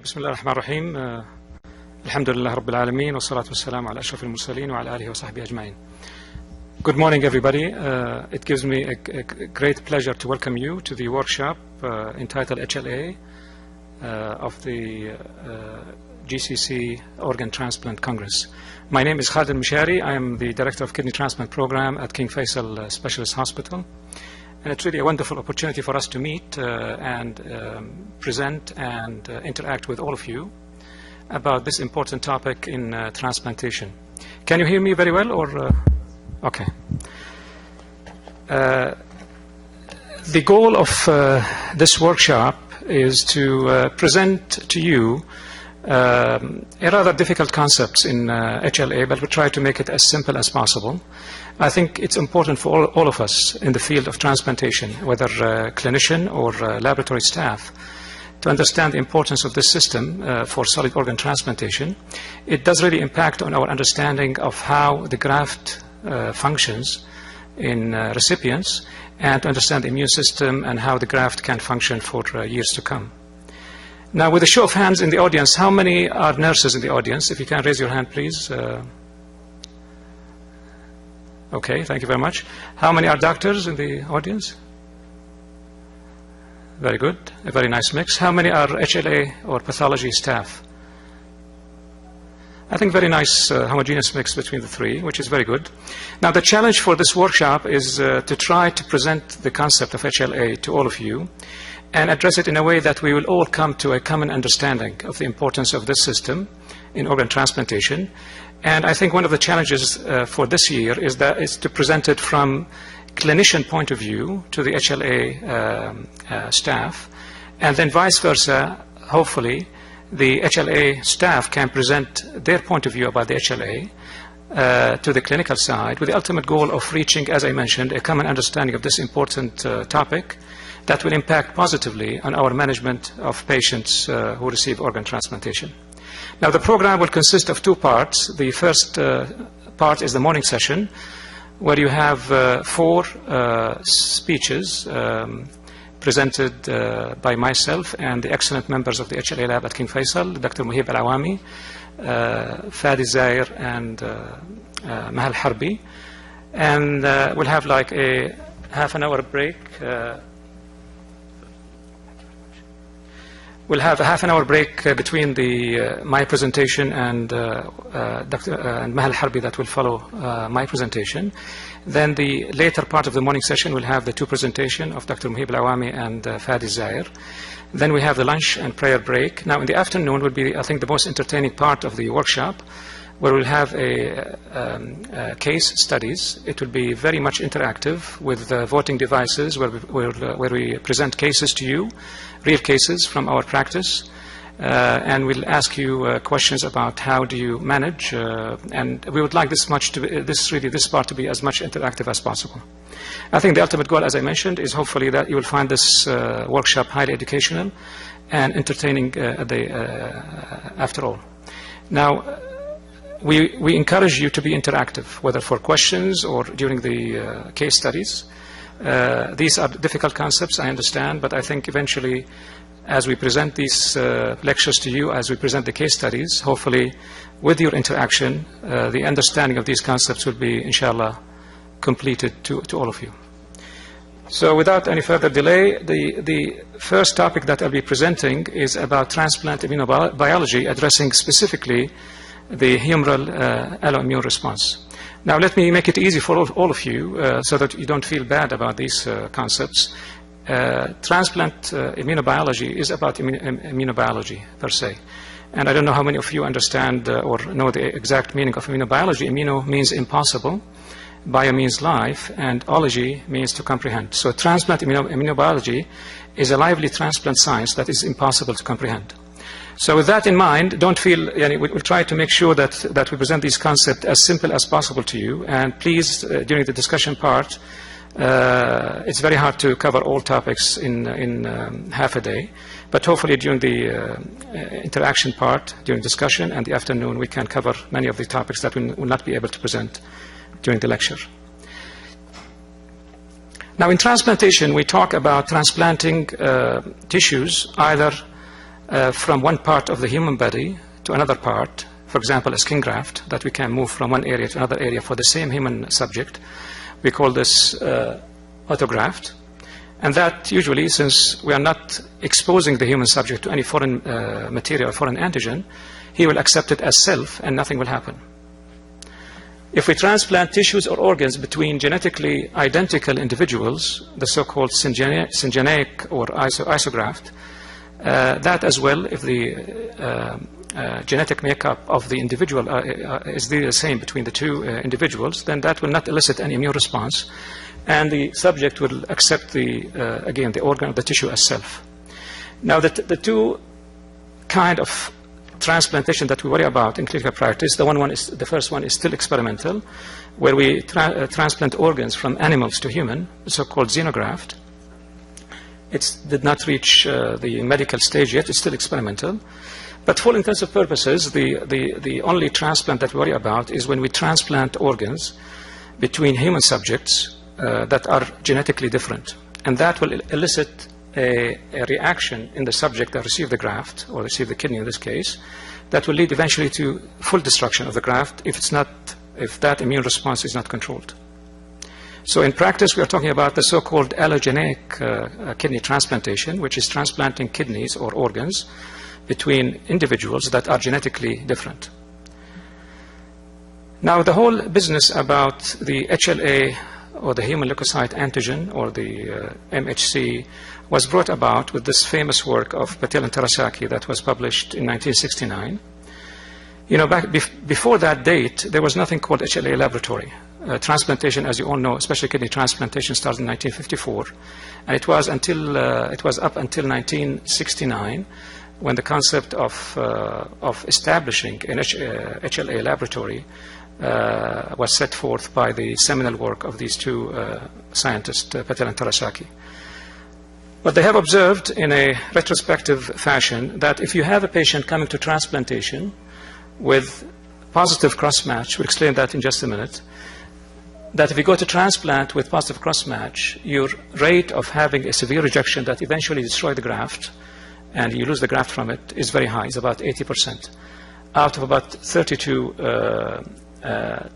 طيب بسم الله الرحمن الرحيم. الحمد لله رب العالمين والصلاة والسلام على أشرف المرسلين وعلى آله وصحبه أجمعين. Good morning, everybody. It gives me a great pleasure to welcome you to the workshop entitled HLA of the GCC Organ Transplant Congress. My name is Khalid Mishari. I am the Director of Kidney Transplant Program at King Faisal Specialist Hospital. And it's really a wonderful opportunity for us to meet and present and interact with all of you about this important topic in transplantation. Can you hear me very well, or okay? The goal of this workshop is to present to you a rather difficult concepts in HLA, but we'll try to make it as simple as possible. I think it's important for all of us in the field of transplantation, whether clinician or laboratory staff, to understand the importance of this system for solid organ transplantation. It does really impact on our understanding of how the graft functions in recipients, and to understand the immune system and how the graft can function for years to come. Now, with a show of hands in the audience, how many are nurses in the audience? If you can raise your hand, please. Okay, thank you very much. How many are doctors in the audience? Very good, a very nice mix. How many are HLA or pathology staff? I think very nice homogeneous mix between the three, which is very good. Now, the challenge for this workshop is to try to present the concept of HLA to all of you and address it in a way that we will all come to a common understanding of the importance of this system in organ transplantation. And I think one of the challenges for this year is to present it from clinician point of view to the HLA staff, and then vice versa. Hopefully, the HLA staff can present their point of view about the HLA to the clinical side, with the ultimate goal of reaching, as I mentioned, a common understanding of this important topic that will impact positively on our management of patients who receive organ transplantation. Now, the program will consist of two parts. The first part is the morning session, where you have 4 speeches presented by myself and the excellent members of the HLA lab at King Faisal, Dr. Muhib Al-Awami, Fadi Zair, and Mahal Harbi. And we'll have like a half-an-hour break. We'll have a half-an-hour break between my presentation and Mahal Harbi that will follow my presentation. Then the later part of the morning session will have the 2 presentations of Dr. Muhib Al-Awami and Fadi Zair. Then we have the lunch and prayer break. Now, in the afternoon will be, I think, the most entertaining part of the workshop, where we'll have a case studies. It will be very much interactive with voting devices, where we present cases to you, real cases from our practice, and we'll ask you questions about how do you manage, and we would like this part to be as much interactive as possible. I think the ultimate goal, as I mentioned, is hopefully that you will find this workshop highly educational and entertaining after all. Now, we encourage you to be interactive, whether for questions or during the case studies. These are difficult concepts, I understand, but I think eventually, as we present these lectures to you, as we present the case studies, hopefully with your interaction, the understanding of these concepts will be, inshallah, completed to all of you. So without any further delay, the first topic that I'll be presenting is about transplant immunobiology, addressing specifically the humoral alloimmune response. Now, let me make it easy for all of you so that you don't feel bad about these concepts. Transplant immunobiology is about immunobiology per se. And I don't know how many of you understand or know the exact meaning of immunobiology. Immuno means impossible, bio means life, and ology means to comprehend. So transplant immunobiology is a lively transplant science that is impossible to comprehend. So with that in mind, don't feel, we'll try to make sure that we present these concepts as simple as possible to you. And please, during the discussion part, it's very hard to cover all topics in half a day. But hopefully during the interaction part, during discussion and the afternoon, we can cover many of the topics that we will not be able to present during the lecture. Now, in transplantation, we talk about transplanting tissues, either from one part of the human body to another part, for example, a skin graft, that we can move from one area to another area for the same human subject. We call this autograft. And that usually, since we are not exposing the human subject to any foreign material or foreign antigen, he will accept it as self and nothing will happen. If we transplant tissues or organs between genetically identical individuals, the so-called syngeneic or isograft, that as well, if the genetic makeup of the individual is the same between the two individuals, then that will not elicit any immune response, and the subject will accept again, the organ or the tissue as self. Now, the two kind of transplantation that we worry about in clinical practice, the first one is still experimental, where we transplant organs from animals to human, the so-called xenograft. It did not reach the medical stage yet. It's still experimental. But for all intents and purposes, the only transplant that we worry about is when we transplant organs between human subjects that are genetically different. And that will elicit a reaction in the subject that received the graft, or received the kidney in this case, that will lead eventually to full destruction of the graft if that immune response is not controlled. So in practice, we are talking about the so-called allogeneic kidney transplantation, which is transplanting kidneys or organs between individuals that are genetically different. Now, the whole business about the HLA, or the human leukocyte antigen, or the MHC, was brought about with this famous work of Patel and Terasaki that was published in 1969. You know, before that date, there was nothing called HLA laboratory. Transplantation, as you all know, especially kidney transplantation, started in 1954, and it was up until 1969 when the concept of establishing an HLA laboratory was set forth by the seminal work of these two scientists, Patel and Terasaki. But they have observed in a retrospective fashion that if you have a patient coming to transplantation with positive cross-match, we'll explain that in just a minute, that if you go to transplant with positive cross-match, your rate of having a severe rejection that eventually destroys the graft and you lose the graft from it is very high. It's about 80%. Out of about 32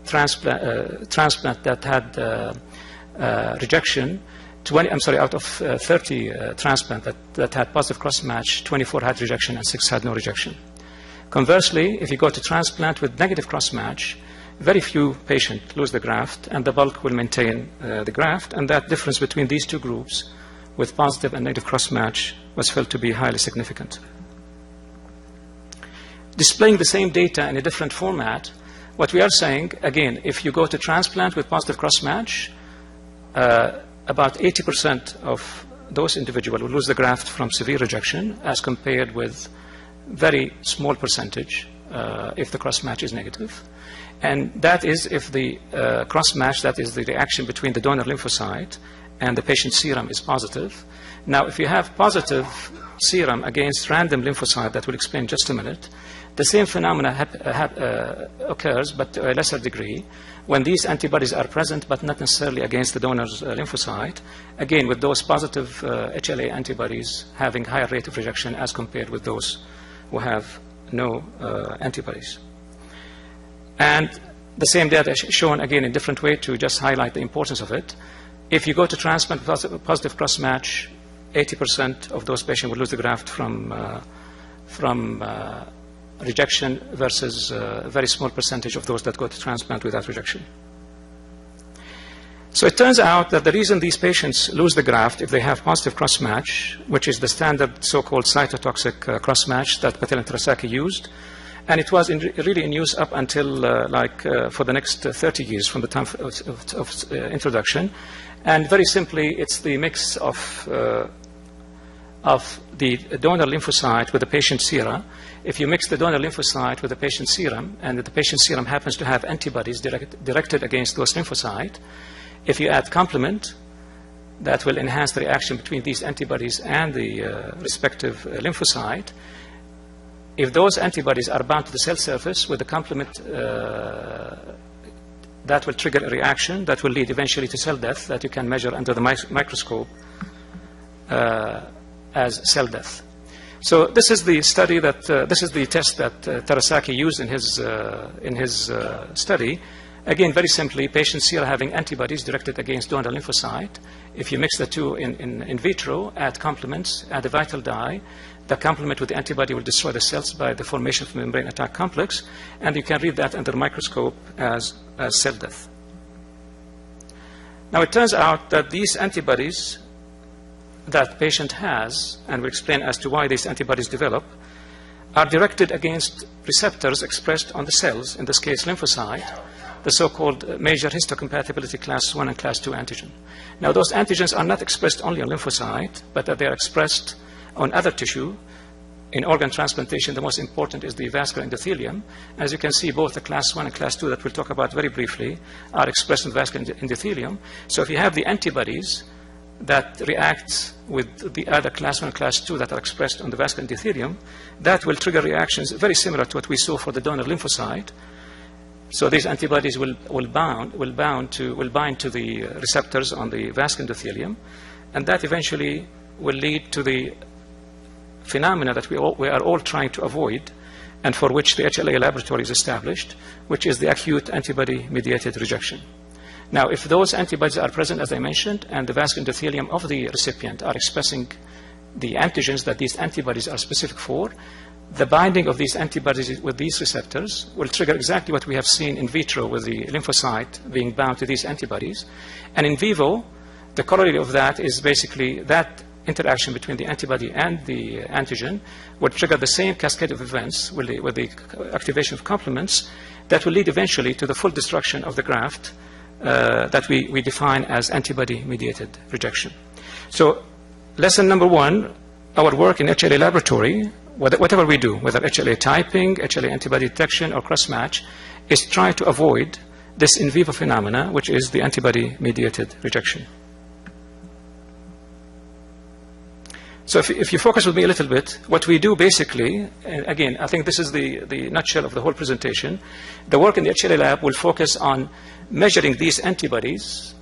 transplant that had rejection, out of 30 transplant that had positive cross-match, 24 had rejection and 6 had no rejection. Conversely, if you go to transplant with negative cross-match, very few patients lose the graft, and the bulk will maintain the graft, and that difference between these two groups with positive and negative cross-match was felt to be highly significant. Displaying the same data in a different format, what we are saying, again, if you go to transplant with positive cross-match, about 80% of those individuals will lose the graft from severe rejection, as compared with very small percentage if the cross-match is negative. And that is if the cross-match, that is the reaction between the donor lymphocyte and the patient's serum, is positive. Now, if you have positive serum against random lymphocyte, that we'll explain in just a minute, the same phenomena occurs, but to a lesser degree, when these antibodies are present, but not necessarily against the donor's lymphocyte, again, with those positive HLA antibodies having higher rate of rejection as compared with those who have no antibodies. And the same data is shown again in different way to just highlight the importance of it. If you go to transplant with positive cross-match, 80% of those patients will lose the graft from rejection versus a very small percentage of those that go to transplant without rejection. So it turns out that the reason these patients lose the graft if they have positive cross-match, which is the standard so-called cytotoxic cross-match that Patel and Terasaki used, and it was really in use up until for the next 30 years from the time of introduction. And very simply, it's the mix of the donor lymphocyte with the patient's serum. If you mix the donor lymphocyte with the patient's serum, and the patient's serum happens to have antibodies directed against those lymphocytes, if you add complement, that will enhance the reaction between these antibodies and the respective lymphocyte. If those antibodies are bound to the cell surface with the complement, that will trigger a reaction that will lead eventually to cell death that you can measure under the microscope as cell death. So this is the study that, this is the test that Terasaki used in his study. Again, very simply, patients here are having antibodies directed against donor lymphocyte. If you mix the two in vitro, add complements, add a vital dye, the complement with the antibody will destroy the cells by the formation of the membrane attack complex, and you can read that under the microscope as cell death. Now, it turns out that these antibodies that patient has, and we'll explain as to why these antibodies develop, are directed against receptors expressed on the cells, in this case lymphocyte, the so-called major histocompatibility class 1 and class 2 antigen. Now, those antigens are not expressed only on lymphocyte, but that they are expressed on other tissue. In organ transplantation, the most important is the vascular endothelium. As you can see, both the class 1 and class 2 that we'll talk about very briefly are expressed in the vascular endothelium. So if you have the antibodies that react with the other class 1 and class 2 that are expressed on the vascular endothelium, that will trigger reactions very similar to what we saw for the donor lymphocyte. So these antibodies will bind to the receptors on the vascular endothelium, and that eventually will lead to the phenomena that we are all trying to avoid, and for which the HLA laboratory is established, which is the acute antibody-mediated rejection. Now, if those antibodies are present, as I mentioned, and the vascular endothelium of the recipient are expressing the antigens that these antibodies are specific for, the binding of these antibodies with these receptors will trigger exactly what we have seen in vitro with the lymphocyte being bound to these antibodies. And in vivo, the corollary of that is basically that interaction between the antibody and the antigen will trigger the same cascade of events with the activation of complements that will lead eventually to the full destruction of the graft that we define as antibody-mediated rejection. So lesson number 1, our work in HLA laboratory, whatever we do, whether HLA typing, HLA antibody detection, or cross-match, is try to avoid this in vivo phenomena, which is the antibody-mediated rejection. So if you focus with me a little bit, what we do basically, again, I think this is the nutshell of the whole presentation. The work in the HLA lab will focus on measuring these antibodies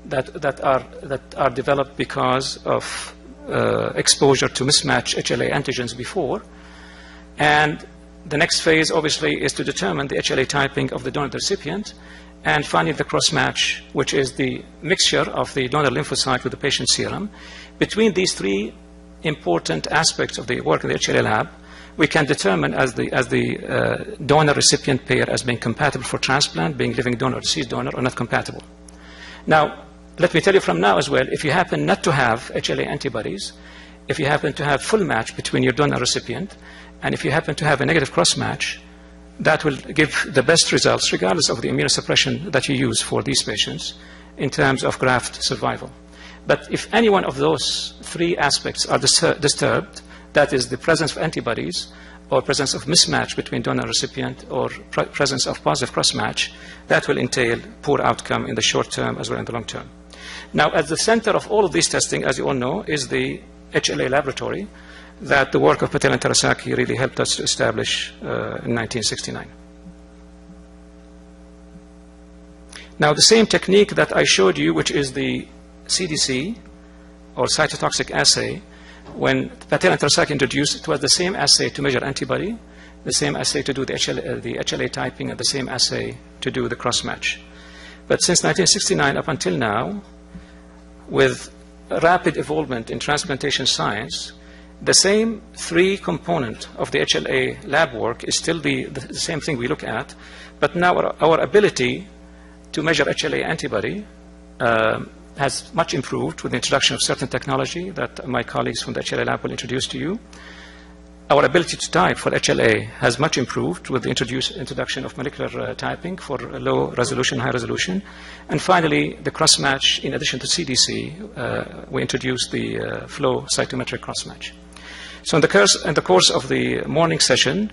that are developed because of exposure to mismatched HLA antigens before. And the next phase, obviously, is to determine the HLA typing of the donor recipient, and finally the cross-match, which is the mixture of the donor lymphocyte with the patient serum. Between these three important aspects of the work in the HLA lab, we can determine as the donor-recipient pair as being compatible for transplant, being living donor or deceased donor, or not compatible. Now, let me tell you from now as well, if you happen not to have HLA antibodies, if you happen to have full match between your donor recipient, and if you happen to have a negative cross-match, that will give the best results regardless of the immunosuppression that you use for these patients in terms of graft survival. But if any one of those three aspects are disturbed, that is the presence of antibodies or presence of mismatch between donor and recipient or presence of positive cross-match, that will entail poor outcome in the short term as well as in the long term. Now, at the center of all of this testing, as you all know, is the HLA laboratory that the work of Patel and Terasaki really helped us to establish in 1969. Now, the same technique that I showed you, which is the CDC, or cytotoxic assay, when Patel and Terasaki introduced, it was the same assay to measure antibody, the same assay to do the HLA typing, and the same assay to do the cross-match. But since 1969 up until now, with rapid evolvement in transplantation science, the same three component of the HLA lab work is still the same thing we look at, but now our ability to measure HLA antibody has much improved with the introduction of certain technology that my colleagues from the HLA lab will introduce to you. Our ability to type for HLA has much improved with the introduction of molecular typing for low resolution, high resolution. And finally, the cross-match, in addition to CDC, we introduced the flow cytometric cross-match. So in the course of the morning session,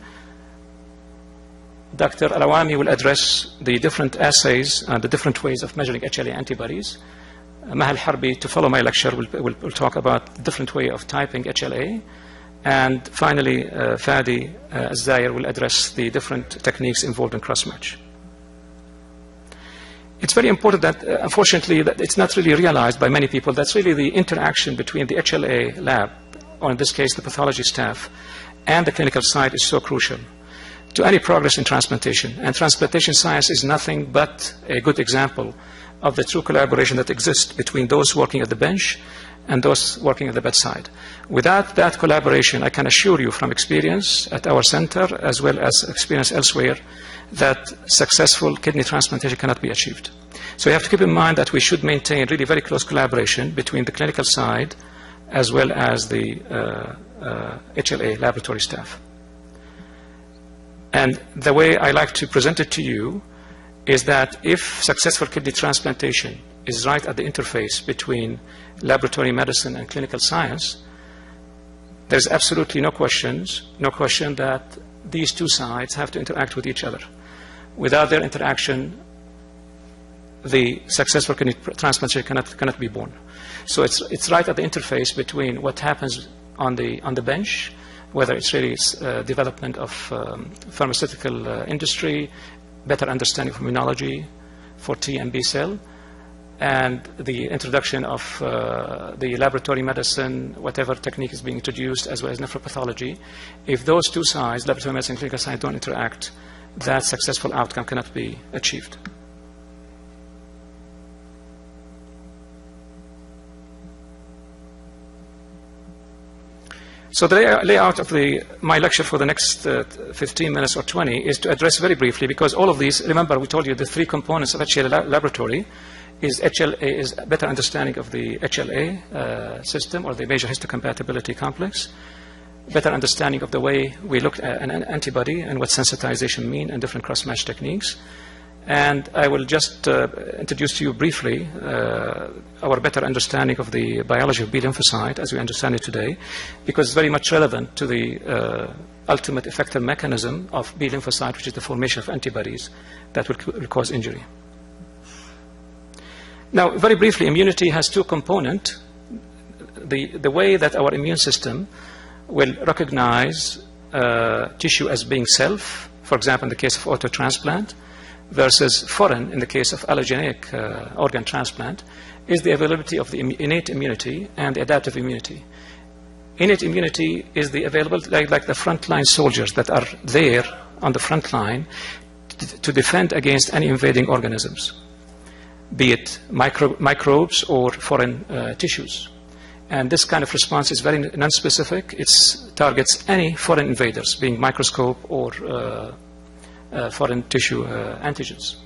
Dr. Alawami will address the different assays and the different ways of measuring HLA antibodies. Mahal Harbi, to follow my lecture, will talk about the different way of typing HLA. And finally, Fadi Azzair will address the different techniques involved in cross-match. It's very important that, unfortunately, that it's not really realized by many people. That's really the interaction between the HLA lab or in this case the pathology staff, and the clinical side is so crucial to any progress in transplantation. And transplantation science is nothing but a good example of the true collaboration that exists between those working at the bench and those working at the bedside. Without that collaboration, I can assure you from experience at our center as well as experience elsewhere that successful kidney transplantation cannot be achieved. So you have to keep in mind that we should maintain really very close collaboration between the clinical side as well as the HLA laboratory staff. And the way I like to present it to you is that if successful kidney transplantation is right at the interface between laboratory medicine and clinical science, there's absolutely no question that these two sides have to interact with each other. Without their interaction, the successful kidney transplantation cannot be born. So it's right at the interface between what happens on the bench, whether it's really development of pharmaceutical industry, better understanding of immunology for T and B cell, and the introduction of the laboratory medicine, whatever technique is being introduced, as well as nephropathology. If those two sides, laboratory medicine and clinical science, don't interact, that successful outcome cannot be achieved. So the layout of my lecture for the next 15 minutes or 20 is to address very briefly, because all of these, remember we told you the three components of HLA laboratory is better understanding of the HLA system, or the major histocompatibility complex, better understanding of the way we look at an antibody and what sensitization mean and different cross-match techniques. And I will just introduce to you briefly our better understanding of the biology of B lymphocyte as we understand it today, because it's very much relevant to the ultimate effector mechanism of B lymphocyte, which is the formation of antibodies that will cause injury. Now, very briefly, immunity has two components. The way that our immune system will recognize tissue as being self, for example, in the case of autotransplant, versus foreign in the case of allogeneic organ transplant, is the availability of the innate immunity and the adaptive immunity. Innate immunity is the available, like the frontline soldiers that are there on the front line to defend against any invading organisms, be it microbes or foreign tissues. And this kind of response is very nonspecific. It targets any foreign invaders, being microscope or foreign tissue antigens.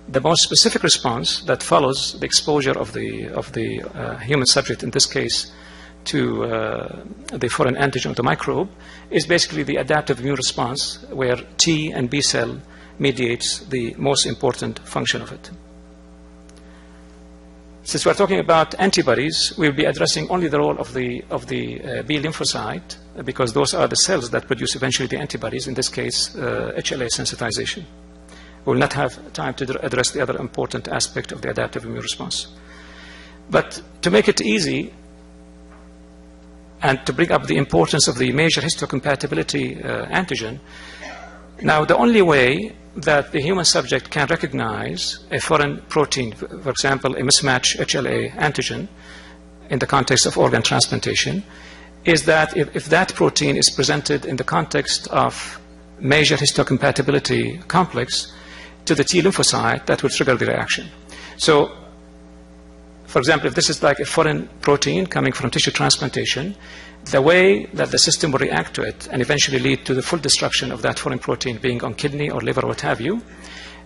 The most specific response that follows the exposure of the human subject, in this case, to the foreign antigen of the microbe, is basically the adaptive immune response, where T and B cell mediates the most important function of it. Since we're talking about antibodies, we'll be addressing only the role of the B lymphocyte, because those are the cells that produce eventually the antibodies, in this case, HLA sensitization. We'll not have time to address the other important aspect of the adaptive immune response. But to make it easy, and to bring up the importance of the major histocompatibility antigen, now the only way that the human subject can recognize a foreign protein, for example, a mismatch HLA antigen in the context of organ transplantation, is that if that protein is presented in the context of major histocompatibility complex to the T lymphocyte, that will trigger the reaction. So, for example, if this is like a foreign protein coming from tissue transplantation, the way that the system will react to it and eventually lead to the full destruction of that foreign protein, being on kidney or liver or what have you,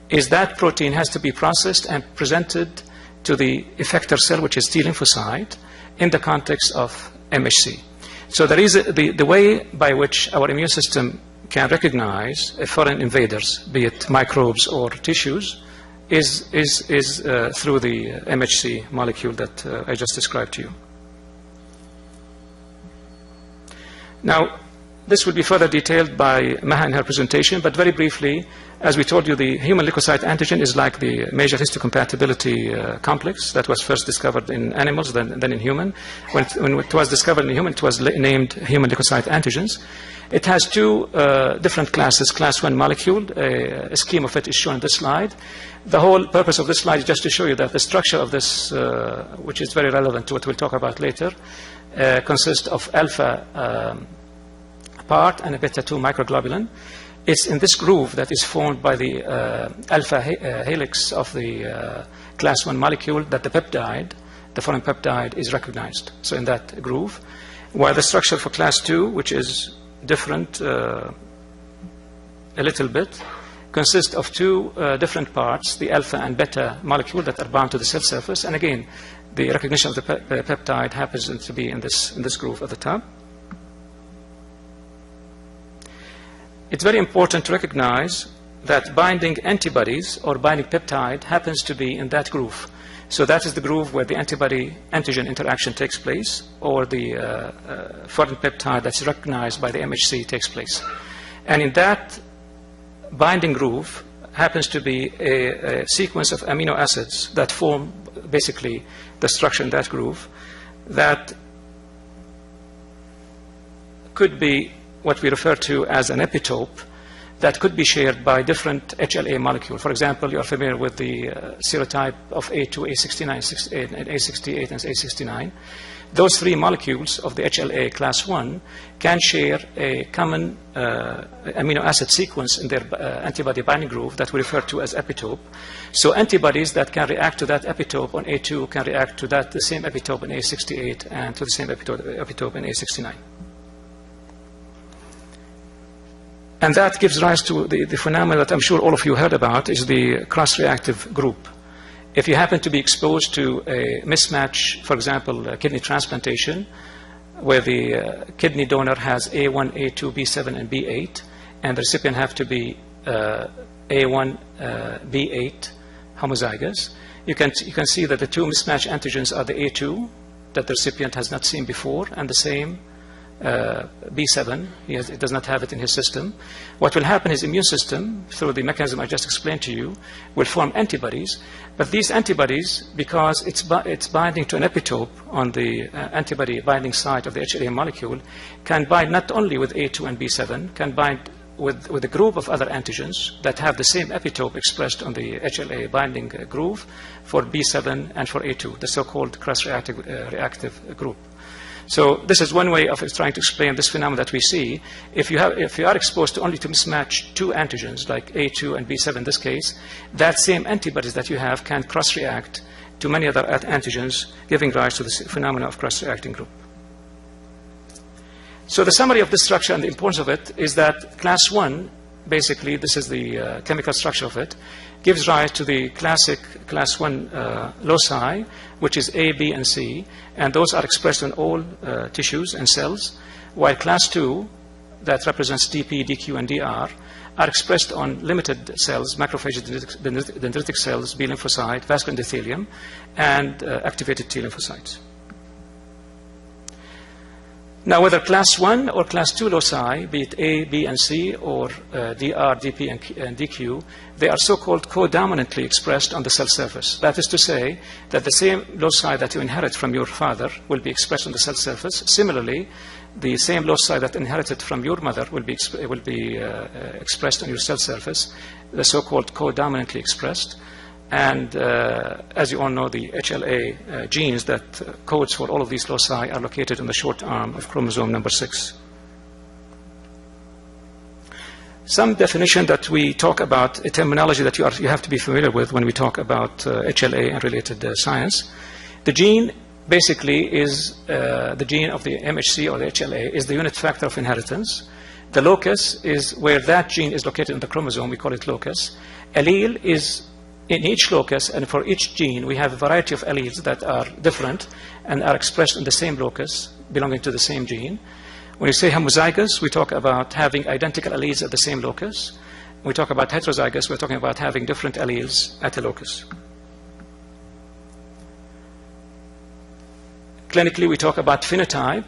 is that protein has to be processed and presented to the effector cell, which is T lymphocyte, in the context of MHC. So there is the way by which our immune system can recognize foreign invaders, be it microbes or tissues, is through the MHC molecule that I just described to you. Now, this will be further detailed by Maha in her presentation, but very briefly, as we told you, the human leukocyte antigen is like the major histocompatibility complex that was first discovered in animals, then in human. When it was discovered in human, it was named human leukocyte antigens. It has two different classes. Class 1 molecule, a scheme of it is shown in this slide. The whole purpose of this slide is just to show you that the structure of this, which is very relevant to what we'll talk about later, consists of alpha part and a beta-2 microglobulin. It's in this groove that is formed by the alpha helix of the class 1 molecule that the peptide, the foreign peptide, is recognized. So in that groove, while the structure for class 2, which is different a little bit, consists of two different parts, the alpha and beta molecule that are bound to the cell surface. And again, the recognition of the peptide happens to be in this groove at the top. It's very important to recognize that binding antibodies or binding peptide happens to be in that groove. So that is the groove where the antibody-antigen interaction takes place, or the foreign peptide that's recognized by the MHC takes place. And in that binding groove happens to be a sequence of amino acids that form basically the structure in that groove that could be what we refer to as an epitope that could be shared by different HLA molecules. For example, you are familiar with the serotype of A2, A69, and A68 and A69. Those three molecules of the HLA class 1 can share a common amino acid sequence in their antibody binding groove that we refer to as epitope. So antibodies that can react to that epitope on A2 can react to the same epitope in A68 and to the same epitope in A69. And that gives rise to the phenomenon that I'm sure all of you heard about, is the cross-reactive group. If you happen to be exposed to a mismatch, for example, kidney transplantation, where the kidney donor has A1, A2, B7, and B8, and the recipient have to be A1, B8 homozygous, you can see that the two mismatch antigens are the A2 that the recipient has not seen before, and the same B7, he does not have it in his system. What will happen is immune system, through the mechanism I just explained to you, will form antibodies. But these antibodies, because it's binding to an epitope on the antibody binding site of the HLA molecule, can bind not only with A2 and B7, can bind with a group of other antigens that have the same epitope expressed on the HLA binding groove for B7 and for A2, the so-called cross-reactive group. So this is one way of trying to explain this phenomenon that we see. If you are exposed to only to mismatch two antigens, like A2 and B7 in this case, that same antibodies that you have can cross-react to many other antigens, giving rise to this phenomenon of cross-reacting group. So the summary of this structure and the importance of it is that class 1, basically, this is the chemical structure of it, gives rise to the classic class 1 loci, which is A, B, and C, and those are expressed in all tissues and cells, while class 2, that represents DP, DQ, and DR, are expressed on limited cells, macrophages, dendritic cells, B lymphocyte, vascular endothelium, and activated T lymphocytes. Now, whether class 1 or class 2 loci, be it A, B, and C, or DR, DP, and DQ, they are so-called co-dominantly expressed on the cell surface. That is to say that the same loci that you inherit from your father will be expressed on the cell surface. Similarly, the same loci that inherited from your mother will be expressed on your cell surface, the so-called co-dominantly expressed. And as you all know, the HLA genes that codes for all of these loci are located in the short arm of chromosome number 6. Some definition that we talk about, a terminology that you have to be familiar with when we talk about HLA and related science. The gene basically is the gene of the MHC or the HLA is the unit factor of inheritance. The locus is where that gene is located in the chromosome. We call it locus. Allele is in each locus, and for each gene, we have a variety of alleles that are different and are expressed in the same locus, belonging to the same gene. When we say homozygous, we talk about having identical alleles at the same locus. When we talk about heterozygous, we're talking about having different alleles at a locus. Clinically, we talk about phenotype,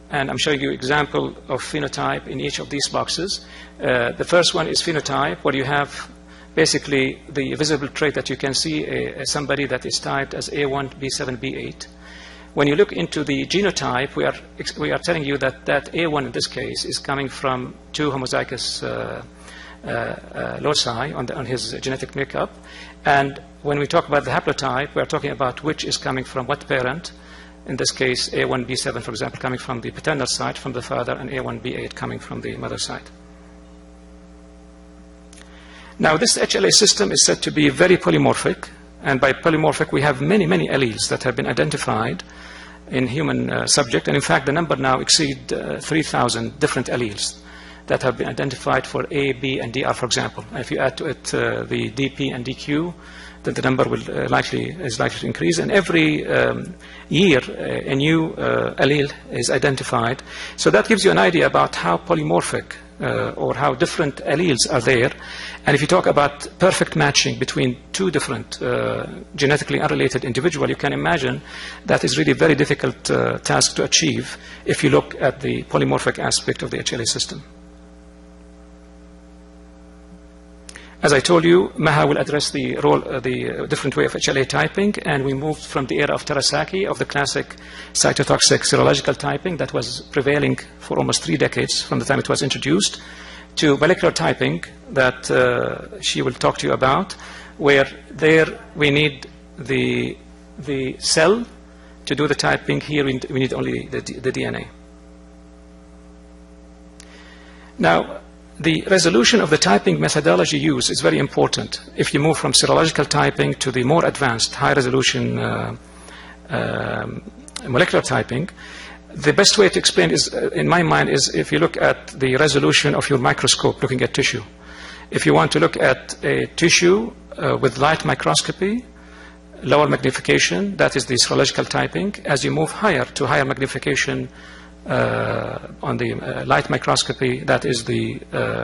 and I'm showing you an example of phenotype in each of these boxes. The first one is phenotype, where you have basically the visible trait that you can see somebody that is typed as A1, B7, B8. When you look into the genotype, we are telling you that A1 in this case is coming from two homozygous loci on his genetic makeup. And when we talk about the haplotype, we are talking about which is coming from what parent, In this case, A1B7, for example, coming from the paternal side, from the father, and A1B8 coming from the mother side. Now, this HLA system is said to be very polymorphic, and by polymorphic, we have many, many alleles that have been identified in human subject, and in fact, the number now exceeds 3,000 different alleles that have been identified for A, B, and DR, for example. And if you add to it the DP and DQ, then the number will is likely to increase. And every year, a new allele is identified. So that gives you an idea about how polymorphic or how different alleles are there. And if you talk about perfect matching between two different genetically unrelated individuals, you can imagine that is really a very difficult task to achieve if you look at the polymorphic aspect of the HLA system. As I told you, Maha will address the different way of HLA typing, and we moved from the era of Terasaki, of the classic cytotoxic serological typing that was prevailing for almost 3 decades from the time it was introduced, to molecular typing that she will talk to you about, where there we need the cell to do the typing. Here we need only the DNA. Now, the resolution of the typing methodology used is very important. If you move from serological typing to the more advanced high-resolution molecular typing, the best way to explain is, in my mind, is if you look at the resolution of your microscope looking at tissue. If you want to look at a tissue with light microscopy, lower magnification, that is the serological typing. As you move higher to higher magnification on the light microscopy, that is the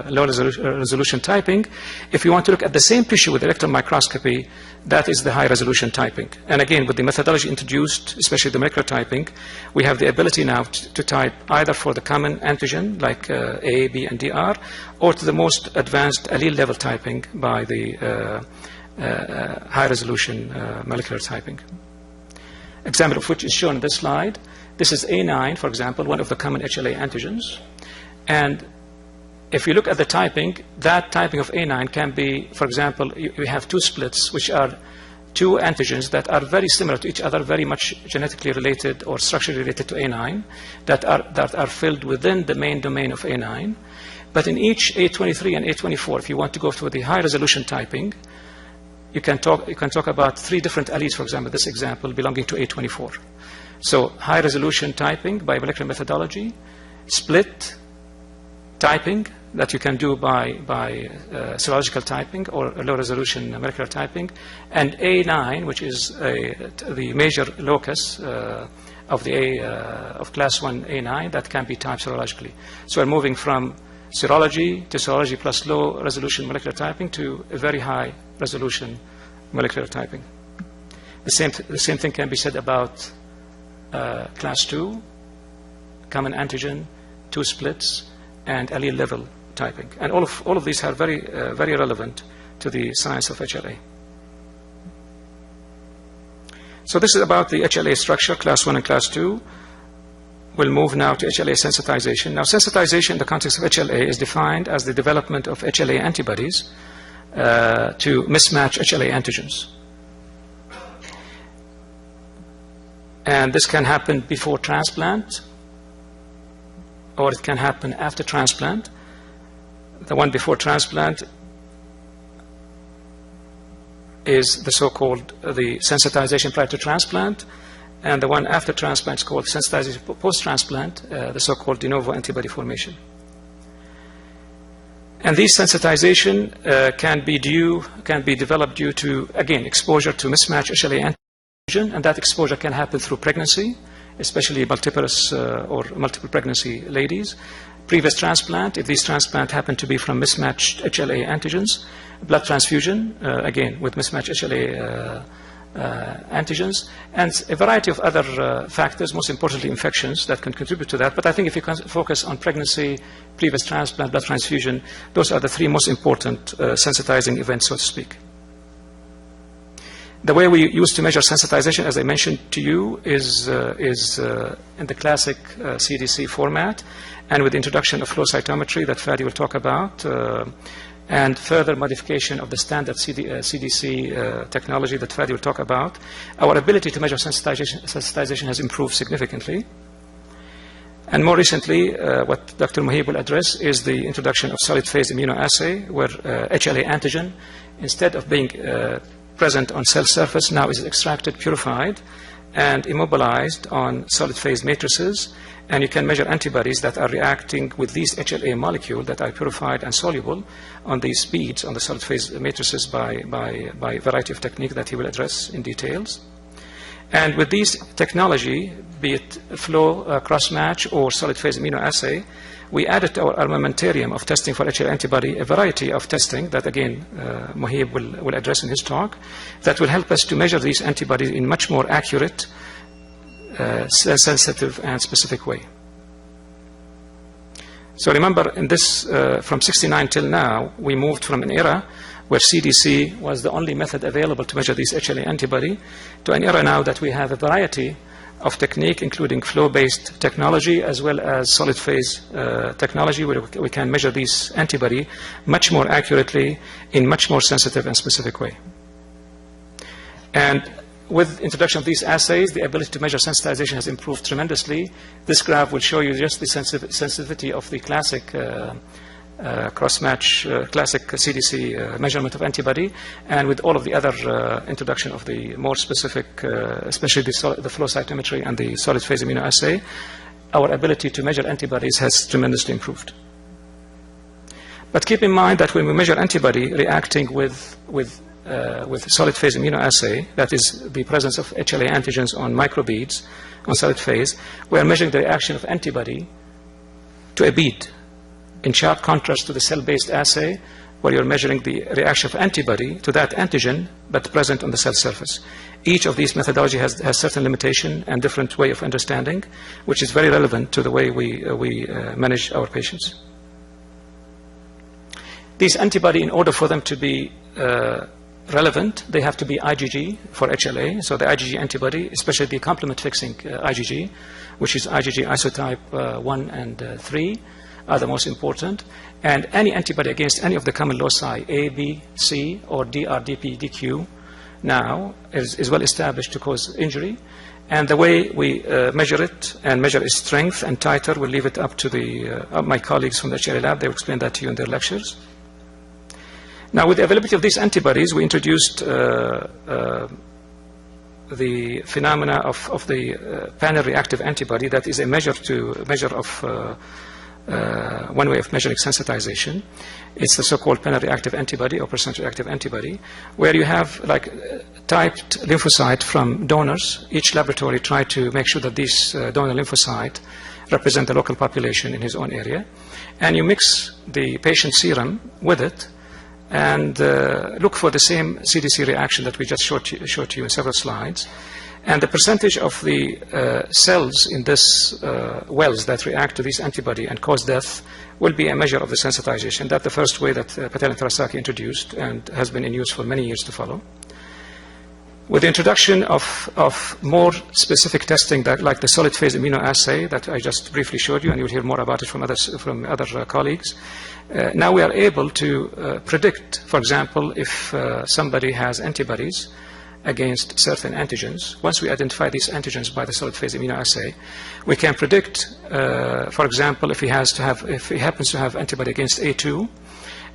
low resolution typing. If you want to look at the same tissue with electron microscopy, that is the high resolution typing. And again, with the methodology introduced, especially the molecular typing, we have the ability now to type either for the common antigen like A, B, and DR, or to the most advanced allele level typing by the high resolution molecular typing. Example of which is shown in this slide. This is A9, for example, one of the common HLA antigens. And if you look at the typing, that typing of A9 can be, for example, you have 2 splits, which are 2 antigens that are very similar to each other, very much genetically related or structurally related to A9, that are filled within the main domain of A9. But in each A23 and A24, if you want to go to the high resolution typing, you can talk about 3 different alleles, for example, this example belonging to A24. So high resolution typing by molecular methodology, split typing that you can do by serological typing or low resolution molecular typing, and A9, which is the major locus of the of class 1 A9 that can be typed serologically. So we're moving from serology to serology plus low resolution molecular typing to a very high resolution molecular typing. The same thing can be said about class 2, common antigen, 2 splits, and allele level typing. And all of these are very relevant to the science of HLA. So this is about the HLA structure, class 1 and class 2. We'll move now to HLA sensitization. Now, sensitization in the context of HLA is defined as the development of HLA antibodies to mismatch HLA antigens. And this can happen before transplant, or it can happen after transplant. The one before transplant is the so-called the sensitization prior to transplant, and the one after transplant is called sensitization post-transplant, the so-called de novo antibody formation. And these sensitization can be developed due to, again, exposure to mismatched HLA antigen. And that exposure can happen through pregnancy, especially multiparous or multiple pregnancy ladies. Previous transplant, if these transplants happen to be from mismatched HLA antigens. Blood transfusion, again, with mismatched HLA antigens. And a variety of other factors, most importantly infections, that can contribute to that. But I think if you can focus on pregnancy, previous transplant, blood transfusion, those are the 3 most important sensitizing events, so to speak. The way we used to measure sensitization, as I mentioned to you, is in the classic CDC format, and with the introduction of flow cytometry that Fadi will talk about, and further modification of the standard CDC technology that Fadi will talk about, our ability to measure sensitization has improved significantly. And more recently, what Dr. Muhib will address is the introduction of solid phase immunoassay, where HLA antigen, instead of being present on cell surface, now is extracted, purified, and immobilized on solid phase matrices. And you can measure antibodies that are reacting with these HLA molecules that are purified and soluble on these beads on the solid phase matrices by a variety of techniques that he will address in details. And with these technology, be it flow cross-match or solid phase immunoassay, we added to our armamentarium of testing for HLA antibody a variety of testing that, again, Muhib will address in his talk, that will help us to measure these antibodies in much more accurate, sensitive, and specific way. So remember, in this, from 69 till now, we moved from an era where CDC was the only method available to measure these HLA antibody, to an era now that we have a variety of technique, including flow-based technology as well as solid phase technology, where we can measure these antibody much more accurately in much more sensitive and specific way. And with introduction of these assays, the ability to measure sensitization has improved tremendously. This graph will show you just the sensitivity of the classic cross-match, classic CDC measurement of antibody, and with all of the other introduction of the more specific, especially the flow cytometry and the solid phase immunoassay, our ability to measure antibodies has tremendously improved. But keep in mind that when we measure antibody reacting with solid phase immunoassay, that is the presence of HLA antigens on microbeads on solid phase, we are measuring the reaction of antibody to a bead, in sharp contrast to the cell-based assay, where you're measuring the reaction of antibody to that antigen, but present on the cell surface. Each of these methodology has certain limitation and different way of understanding, which is very relevant to the way we manage our patients. These antibody, in order for them to be relevant, they have to be IgG for HLA. So the IgG antibody, especially the complement-fixing IgG, which is IgG isotype 1 and 3, are the most important. And any antibody against any of the common loci, A, B, C, or DR, DP, DQ, now is well established to cause injury. And the way we measure it and measure its strength and titer, we'll leave it up to my colleagues from the HLA lab. They will explain that to you in their lectures. Now, with the availability of these antibodies, we introduced the phenomena of the panel reactive antibody. That is a measure of one way of measuring sensitization. It's the so-called panel reactive antibody or percent reactive antibody, where you have like typed lymphocyte from donors. Each laboratory tried to make sure that these donor lymphocyte represent the local population in his own area. And you mix the patient serum with it and look for the same CDC reaction that we just showed to you in several slides. And the percentage of the cells in this wells that react to this antibody and cause death will be a measure of the sensitization. That's the first way that Patel and Terasaki introduced and has been in use for many years to follow. With the introduction of more specific testing, like the solid phase immunoassay that I just briefly showed you, and you'll hear more about it from other colleagues, now we are able to predict, for example, if somebody has antibodies against certain antigens. Once we identify these antigens by the solid phase immunoassay, we can predict, for example, if he happens to have antibody against A2,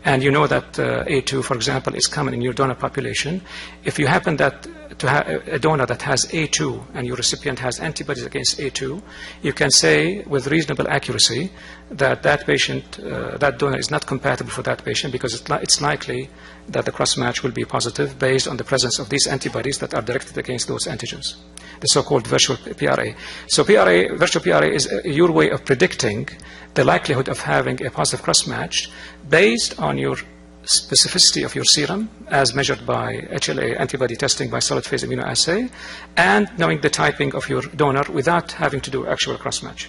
and you know that A2, for example, is common in your donor population. If you happen to have a donor that has A2 and your recipient has antibodies against A2, you can say with reasonable accuracy that that patient, that donor is not compatible for that patient, because it's likely that the cross-match will be positive based on the presence of these antibodies that are directed against those antigens, the so-called virtual PRA. So virtual PRA is your way of predicting the likelihood of having a positive cross-match based on your specificity of your serum as measured by HLA antibody testing by solid phase immunoassay, and knowing the typing of your donor without having to do actual cross-match.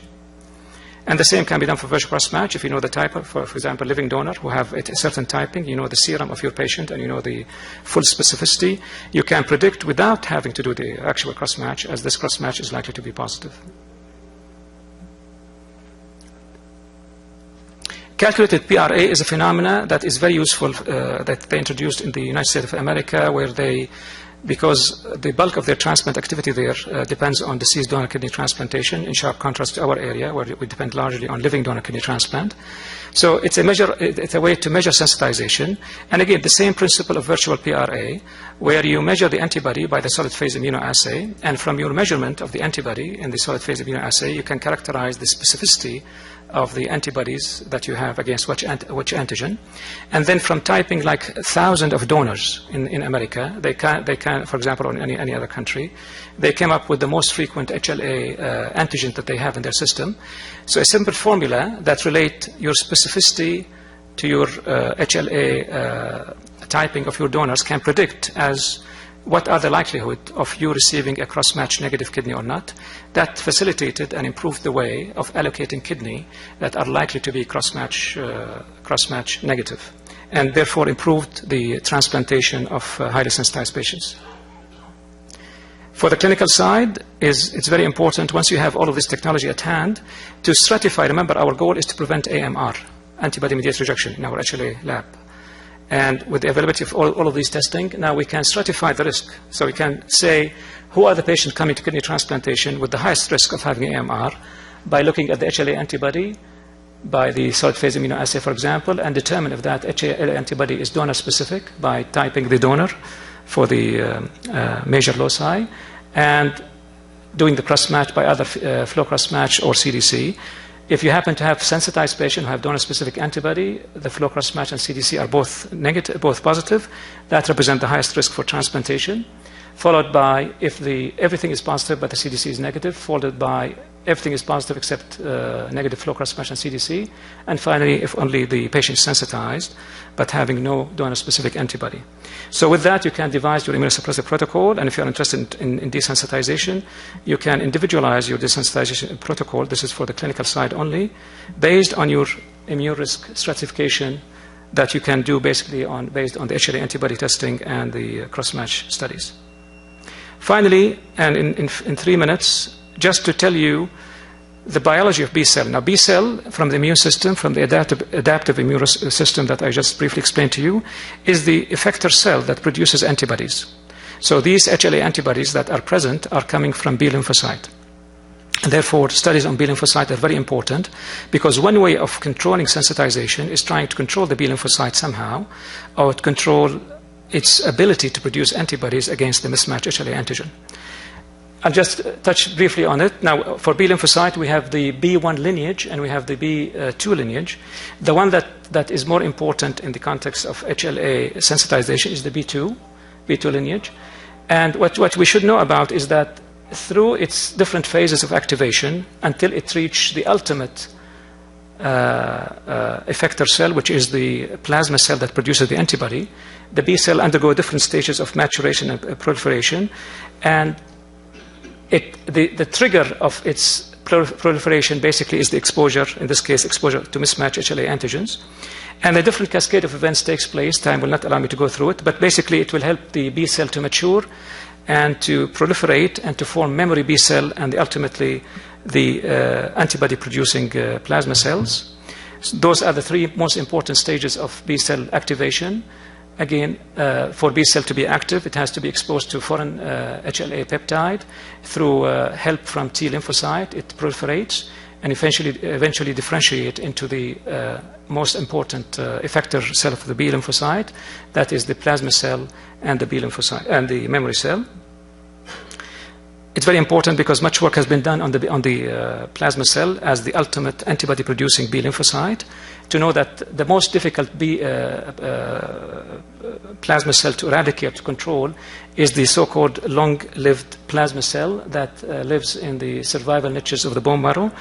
And the same can be done for virtual cross-match. If you know the type of, for example, living donor who have a certain typing, you know the serum of your patient and you know the full specificity, you can predict without having to do the actual cross-match, as this cross-match is likely to be positive. calculated PRA is a phenomena that is very useful that they introduced in the United States of America, where because the bulk of their transplant activity there depends on deceased donor kidney transplantation, in sharp contrast to our area, where we depend largely on living donor kidney transplant. So it's a way to measure sensitization. And again, the same principle of virtual PRA, where you measure the antibody by the solid phase immunoassay, and from your measurement of the antibody in the solid phase immunoassay, you can characterize the specificity of the antibodies that you have against which antigen. And then from typing like 1,000 of donors in America, they can, for example, or in any other country, they came up with the most frequent HLA antigen that they have in their system. So a simple formula that relate your specificity to your HLA typing of your donors can predict as what are the likelihood of you receiving a cross-match negative kidney or not. That facilitated and improved the way of allocating kidney that are likely to be cross-match negative, and therefore improved the transplantation of highly sensitized patients. For the clinical side, it's very important, once you have all of this technology at hand, to stratify. Remember, our goal is to prevent AMR, antibody-mediated rejection, in our HLA lab. And with the availability of all of these testing, now we can stratify the risk. So we can say who are the patients coming to kidney transplantation with the highest risk of having AMR by looking at the HLA antibody, by the solid phase immunoassay, for example, and determine if that HLA antibody is donor-specific by typing the donor for the major loci, and doing the cross-match by other flow cross-match or CDC. If you happen to have sensitized patients who have donor-specific antibody, the flow cross-match and CDC are both negative, both positive. That represent the highest risk for transplantation, followed by if everything is positive but the CDC is negative, followed by everything is positive except negative flow cross-match and CDC, and finally if only the patient is sensitized but having no donor-specific antibody. So with that, you can devise your immunosuppressive protocol, and if you're interested in desensitization, you can individualize your desensitization protocol. This is for the clinical side only, based on your immune risk stratification that you can do basically based on the HLA antibody testing and the cross-match studies. Finally, and in 3 minutes, just to tell you the biology of B cell. Now, B cell, from the immune system, from the adaptive immune system that I just briefly explained to you, is the effector cell that produces antibodies. So these HLA antibodies that are present are coming from B lymphocyte. And therefore, studies on B lymphocyte are very important, because one way of controlling sensitization is trying to control the B lymphocyte somehow, or to control its ability to produce antibodies against the mismatched HLA antigen. I'll just touch briefly on it. Now, for B lymphocyte, we have the B1 lineage and we have the B2 lineage. The one that is more important in the context of HLA sensitization is the B2 lineage. And what we should know about is that through its different phases of activation until it reaches the ultimate effector cell, which is the plasma cell that produces the antibody, the B cell undergo different stages of maturation and proliferation, and the trigger of its proliferation basically is the exposure, in this case exposure to mismatched HLA antigens. And a different cascade of events takes place. Time will not allow me to go through it, but basically it will help the B cell to mature and to proliferate and to form memory B cell and ultimately the antibody producing plasma cells. So those are the 3 most important stages of B cell activation. Again, for B cell to be active, it has to be exposed to foreign HLA peptide. Through help from T lymphocyte, it proliferates and eventually differentiate into the most important effector cell of the B lymphocyte, that is the plasma cell and the B lymphocyte and the memory cell. It's very important because much work has been done on the plasma cell as the ultimate antibody-producing B lymphocyte, to know that the most difficult plasma cell to eradicate, to control, is the so-called long-lived plasma cell that lives in the survival niches of the bone marrow,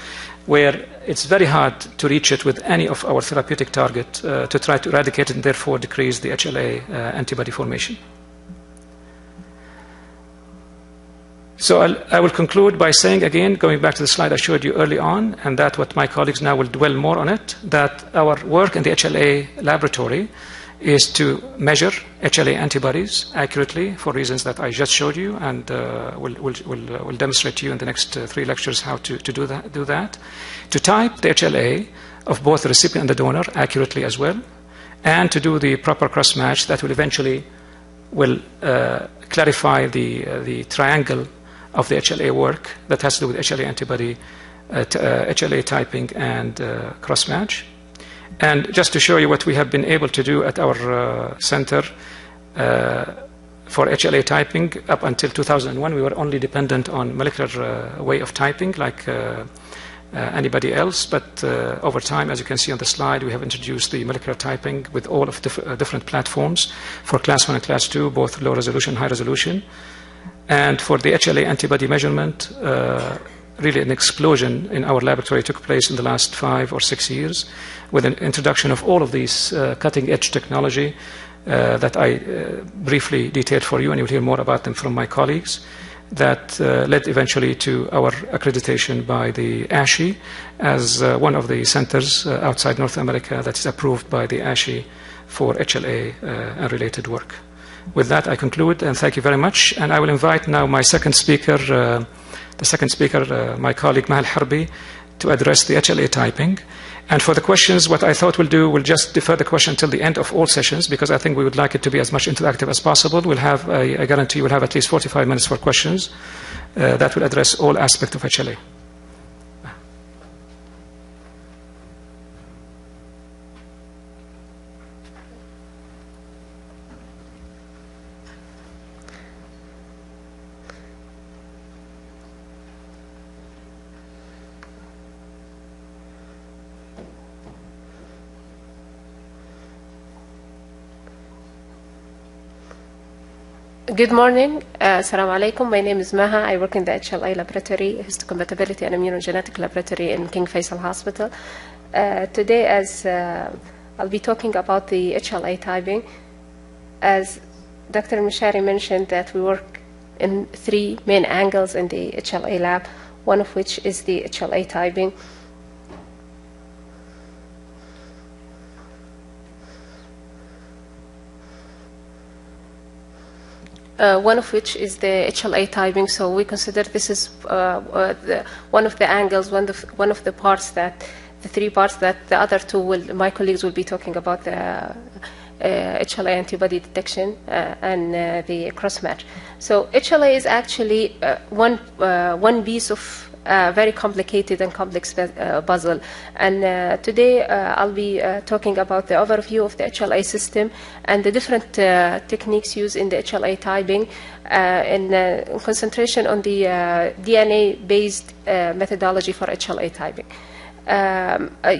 where it's very hard to reach it with any of our therapeutic target to try to eradicate it and therefore decrease the HLA antibody formation. So I will conclude by saying again, going back to the slide I showed you early on, and that what my colleagues now will dwell more on it, that our work in the HLA laboratory is to measure HLA antibodies accurately for reasons that I just showed you, and we'll demonstrate to you in the next 3 lectures how to do that. To type the HLA of both the recipient and the donor accurately as well, and to do the proper cross-match that will eventually clarify the triangle of the HLA work that has to do with HLA antibody, HLA typing, and cross-match. And just to show you what we have been able to do at our center for HLA typing, up until 2001, we were only dependent on molecular way of typing like anybody else. But over time, as you can see on the slide, we have introduced the molecular typing with all of different platforms for class 1 and class 2, both low resolution and high resolution. And for the HLA antibody measurement, really an explosion in our laboratory took place in the last 5 or 6 years with an introduction of all of these cutting-edge technology that I briefly detailed for you, and you'll hear more about them from my colleagues, that led eventually to our accreditation by the ASHI as one of the centers outside North America that is approved by the ASHI for HLA and related work. With that, I conclude, and thank you very much. And I will invite now my second speaker, my colleague Mahal Harbi, to address the HLA typing. And for the questions, what I thought we'll just defer the question until the end of all sessions, because I think we would like it to be as much interactive as possible. We'll have, I guarantee we'll have at least 45 minutes for questions that will address all aspects of HLA. Good morning. Assalamu alaikum. My name is Maha. I work in the HLA laboratory, histocompatibility and immunogenetic laboratory in King Faisal Hospital. Today, as I'll be talking about the HLA typing. As Dr. Mishari mentioned, that we work in 3 main angles in the HLA lab, one of which is the HLA typing. One of which is the HLA typing. So we consider this is one of the angles, one of the parts that, the 3 parts that the other 2 my colleagues will be talking about, the HLA antibody detection and the cross-match. So HLA is actually one piece of very complicated and complex puzzle. And today I'll be talking about the overview of the HLA system and the different techniques used in the HLA typing, and concentration on the DNA-based methodology for HLA typing.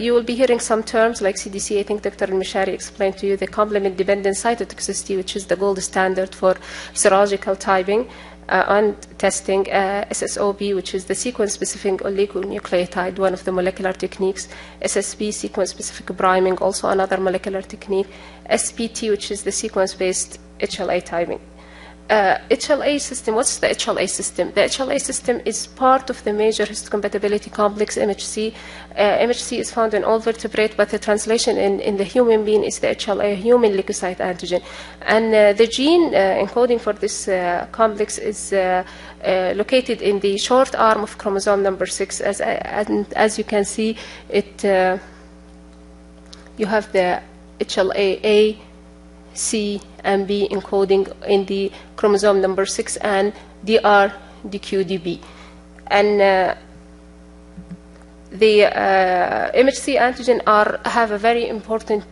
You will be hearing some terms like CDC. I think Dr. Mishari explained to you the complement-dependent cytotoxicity, which is the gold standard for serological typing and testing, SSOB, which is the sequence-specific oligonucleotide, one of the molecular techniques, SSB, sequence-specific priming, also another molecular technique, SPT, which is the sequence-based HLA typing. HLA system, what's the HLA system? The HLA system is part of the major histocompatibility complex, MHC. MHC is found in all vertebrate, but the translation in the human being is the HLA, human leukocyte antigen. And the gene encoding for this complex is located in the short arm of chromosome number 6. As you can see, you have the HLA A, C, and B encoding in the chromosome number 6, and DR, DQ, DB. And the MHC antigen have a very important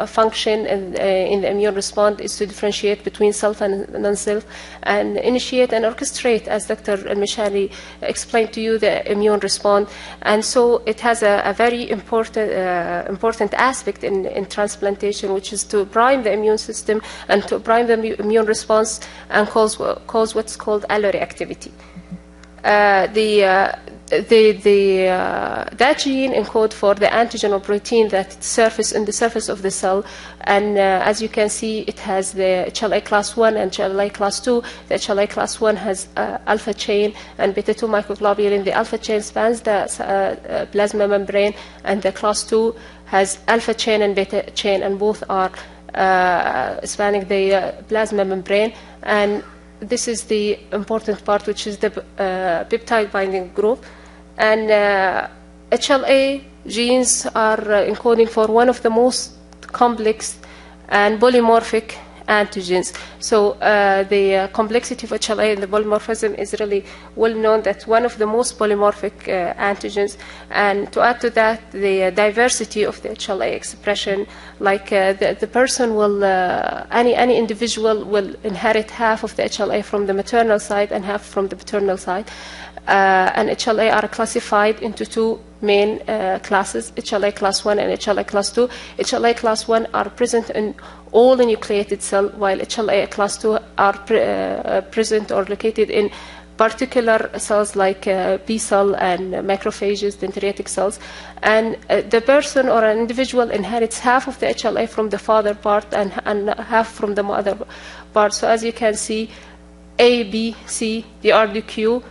function in the immune response, is to differentiate between self and non-self and initiate and orchestrate, as Dr. Mishari explained to you, the immune response. And so it has a very important aspect in transplantation, which is to prime the immune system and to prime the immune response and cause what's called alloreactivity. That gene encodes for the antigen or protein that surface in the surface of the cell, and as you can see, it has the HLA class 1 and HLA class 2. The HLA class 1 has alpha chain and beta 2 microglobulin. The alpha chain spans the plasma membrane, and the class 2 has alpha chain and beta chain, and both are spanning the plasma membrane, and this is the important part, which is the peptide binding group. And HLA genes are encoding for one of the most complex and polymorphic antigens. So the complexity of HLA and the polymorphism is really well known. That's one of the most polymorphic antigens. And to add to that, the diversity of the HLA expression, like the person will, any individual will inherit half of the HLA from the maternal side and half from the paternal side. And HLA are classified into two main classes, HLA class 1 and HLA class 2. HLA class 1 are present in all the nucleated cell, while HLA class 2 are present or located in particular cells like B cell and macrophages, dendritic cells. And the person or an individual inherits half of the HLA from the father part and half from the mother part. So as you can see, A, B, C, the R, the Q,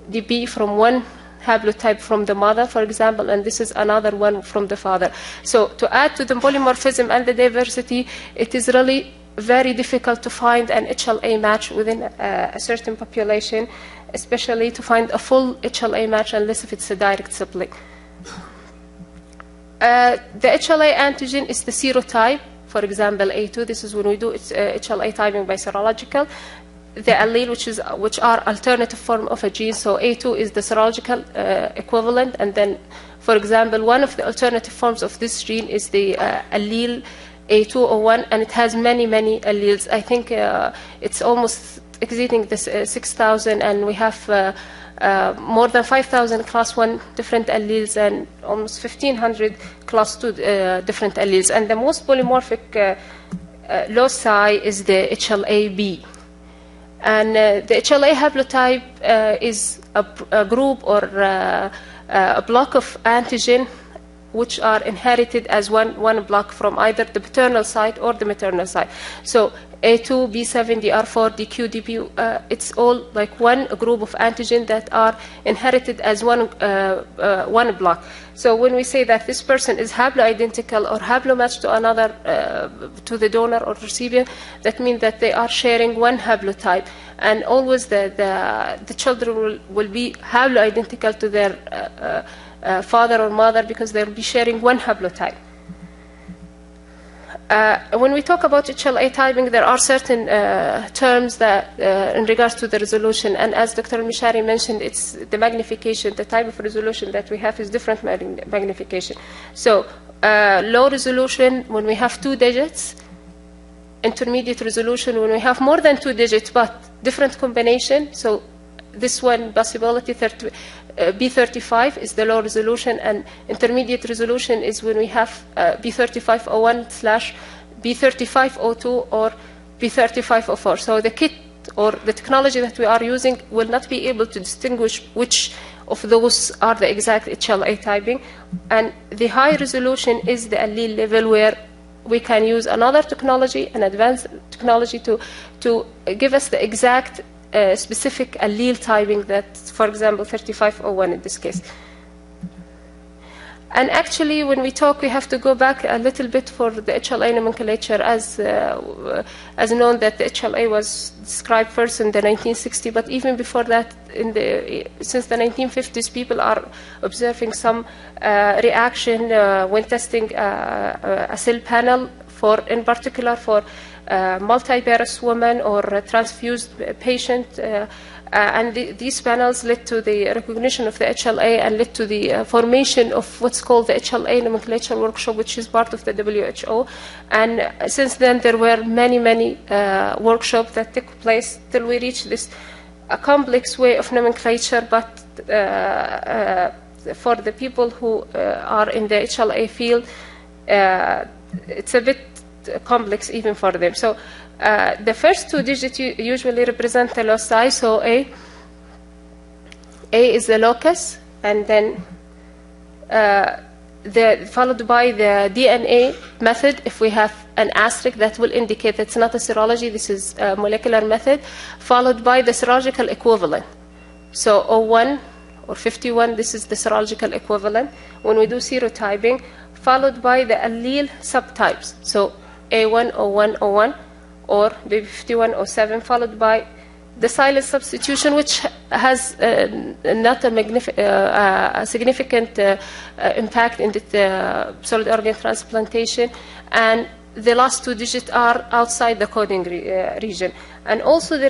the B from one haplotype from the mother, for example, and this is another one from the father. So to add to the polymorphism and the diversity, it is really very difficult to find an HLA match within a certain population, especially to find a full HLA match unless if it's a direct sibling. The HLA antigen is the serotype, for example, A2. This is when we do HLA typing by serological. The allele, which are alternative form of a gene. So A2 is the serological equivalent, and then, for example, one of the alternative forms of this gene is the allele A201, and it has many alleles. I think it's almost exceeding the 6,000, and we have more than 5,000 class 1 different alleles and almost 1,500 class 2 different alleles. And the most polymorphic loci is the HLA-B. And the HLA haplotype is a group or a block of antigen which are inherited as one block from either the paternal side or the maternal side. So A2, B7, DR4, DQ, DP, it's all like one group of antigen that are inherited as one block. So when we say that this person is haploidentical or haplomatched to another, to the donor or recipient, that means that they are sharing one haplotype. And always the children will be haploidentical to their father or mother because they'll be sharing one haplotype. When we talk about HLA typing, there are certain terms that, in regards to the resolution, and as Dr. Mishari mentioned, it's the magnification. The type of resolution that we have is different magnification. So low resolution when we have 2 digits, intermediate resolution when we have more than 2 digits but different combination. So this one possibility B35 is the low resolution, and intermediate resolution is when we have B3501 / B3502 or B3504. So the kit or the technology that we are using will not be able to distinguish which of those are the exact HLA typing. And the high resolution is the allele level where we can use another technology, an advanced technology, to give us the exact specific allele typing that, for example, 3501 in this case. And actually, when we talk, we have to go back a little bit for the HLA nomenclature, as known that the HLA was described first in the 1960s, but even before that, since the 1950s, people are observing some reaction when testing a cell panel in particular for multiparous women or transfused patient, and these panels led to the recognition of the HLA and led to the formation of what's called the HLA Nomenclature Workshop, which is part of the WHO. And since then, there were many workshops that took place till we reached this complex way of nomenclature, but for the people who are in the HLA field, it's a bit complex even for them. So the first 2 digits usually represent the loci. So A is the locus, and then followed by the DNA method. If we have an asterisk, that will indicate it's not a serology, this is a molecular method, followed by the serological equivalent. So 01 or 51, this is the serological equivalent when we do serotyping, followed by the allele subtypes. So A10101 or BP5107, followed by the silent substitution, which has not a significant impact in the solid organ transplantation, and the last two digits are outside the coding region. And also the